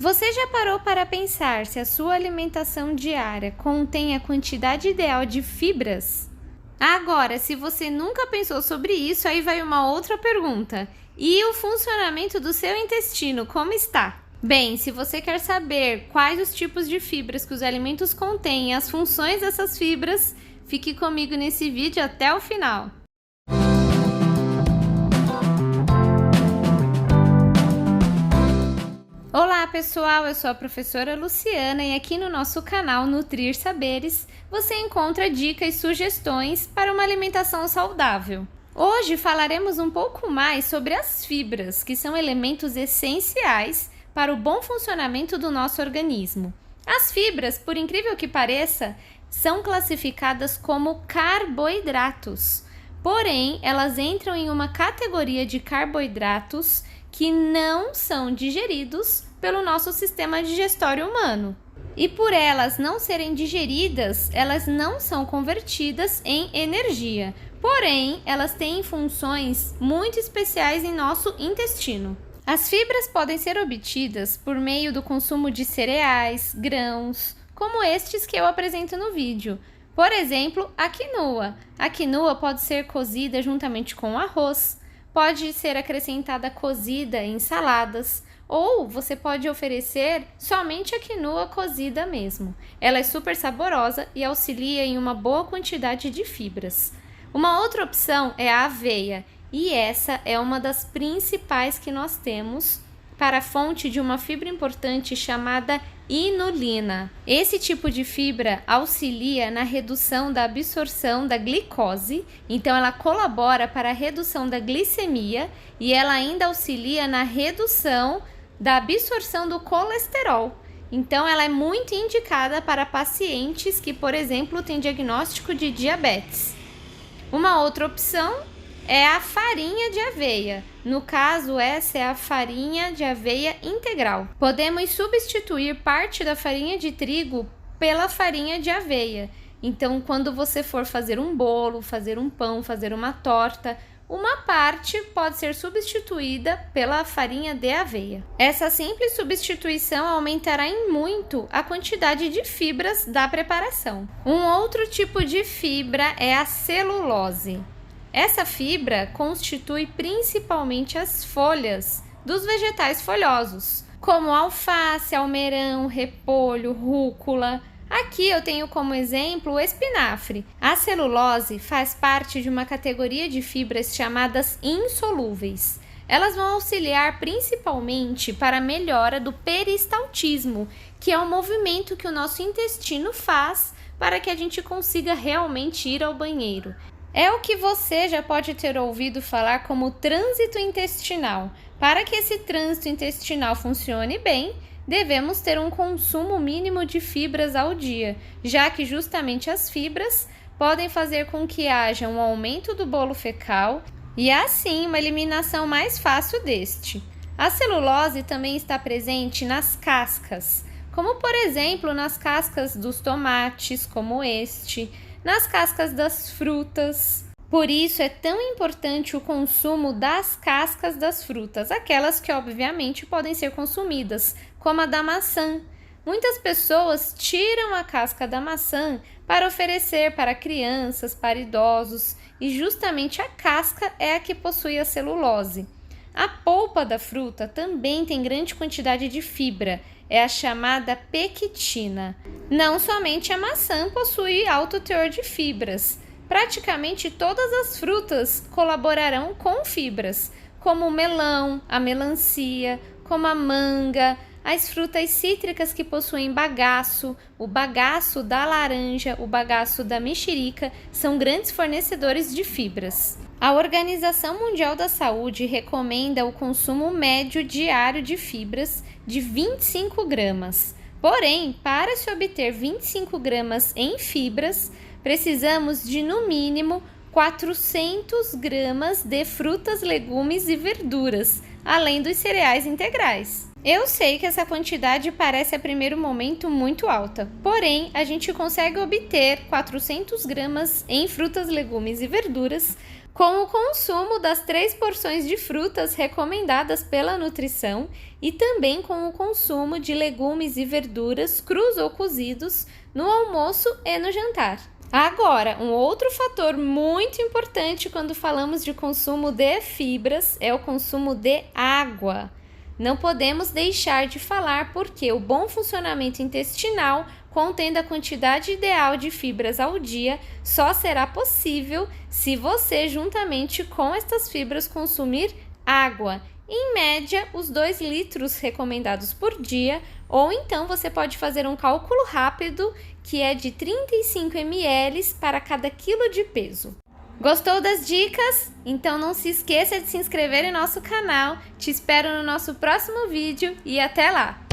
Você já parou para pensar se a sua alimentação diária contém a quantidade ideal de fibras? Agora, se você nunca pensou sobre isso, aí vai uma outra pergunta. E o funcionamento do seu intestino, como está? Bem, se você quer saber quais os tipos de fibras que os alimentos contêm e as funções dessas fibras, fique comigo nesse vídeo até o final. Olá pessoal, eu sou a professora Luciana e aqui no nosso canal Nutrir Saberes você encontra dicas e sugestões para uma alimentação saudável. Hoje falaremos um pouco mais sobre as fibras, que são elementos essenciais para o bom funcionamento do nosso organismo. As fibras, por incrível que pareça, são classificadas como carboidratos, porém elas entram em uma categoria de carboidratos que não são digeridos pelo nosso sistema digestório humano. E por elas não serem digeridas, elas não são convertidas em energia. Porém, elas têm funções muito especiais em nosso intestino. As fibras podem ser obtidas por meio do consumo de cereais, grãos, como estes que eu apresento no vídeo. Por exemplo, a quinoa. A quinoa pode ser cozida juntamente com arroz. Pode ser acrescentada cozida em saladas, ou você pode oferecer somente a quinoa cozida mesmo. Ela é super saborosa e auxilia em uma boa quantidade de fibras. Uma outra opção é a aveia, e essa é uma das principais que nós temos para a fonte de uma fibra importante chamada inulina. Esse tipo de fibra auxilia na redução da absorção da glicose, então ela colabora para a redução da glicemia e ela ainda auxilia na redução da absorção do colesterol. Então ela é muito indicada para pacientes que, por exemplo, têm diagnóstico de diabetes. Uma outra opção é a farinha de aveia. No caso, essa é a farinha de aveia integral. Podemos substituir parte da farinha de trigo pela farinha de aveia. Então, quando você for fazer um bolo, fazer um pão, fazer uma torta, uma parte pode ser substituída pela farinha de aveia. Essa simples substituição aumentará em muito a quantidade de fibras da preparação. Um outro tipo de fibra é a celulose. Essa fibra constitui principalmente as folhas dos vegetais folhosos, como alface, almeirão, repolho, rúcula. Aqui eu tenho como exemplo o espinafre. A celulose faz parte de uma categoria de fibras chamadas insolúveis. Elas vão auxiliar principalmente para a melhora do peristaltismo, que é o movimento que o nosso intestino faz para que a gente consiga realmente ir ao banheiro. É o que você já pode ter ouvido falar como trânsito intestinal. Para que esse trânsito intestinal funcione bem, devemos ter um consumo mínimo de fibras ao dia, já que justamente as fibras podem fazer com que haja um aumento do bolo fecal e assim uma eliminação mais fácil deste. A celulose também está presente nas cascas, como por exemplo nas cascas dos tomates, como este, nas cascas das frutas. Por isso é tão importante o consumo das cascas das frutas, aquelas que obviamente podem ser consumidas, como a da maçã. Muitas pessoas tiram a casca da maçã para oferecer para crianças, para idosos, e justamente a casca é a que possui a celulose. A polpa da fruta também tem grande quantidade de fibra, é a chamada pectina. Não somente a maçã possui alto teor de fibras, praticamente todas as frutas colaborarão com fibras, como o melão, a melancia, como a manga, as frutas cítricas que possuem bagaço, o bagaço da laranja, o bagaço da mexerica, são grandes fornecedores de fibras. A Organização Mundial da Saúde recomenda o consumo médio diário de fibras de 25 gramas. Porém, para se obter 25 gramas em fibras, precisamos de no mínimo 400 gramas de frutas, legumes e verduras, além dos cereais integrais. Eu sei que essa quantidade parece a primeiro momento muito alta, porém a gente consegue obter 400 gramas em frutas, legumes e verduras com o consumo das 3 porções de frutas recomendadas pela nutrição e também com o consumo de legumes e verduras crus ou cozidos no almoço e no jantar. Agora, um outro fator muito importante quando falamos de consumo de fibras é o consumo de água. Não podemos deixar de falar porque o bom funcionamento intestinal, contendo a quantidade ideal de fibras ao dia, só será possível se você, juntamente com estas fibras, consumir água. Em média, os 2 litros recomendados por dia, ou então você pode fazer um cálculo rápido que é de 35 ml para cada quilo de peso. Gostou das dicas? Então não se esqueça de se inscrever em nosso canal. Te espero no nosso próximo vídeo e até lá!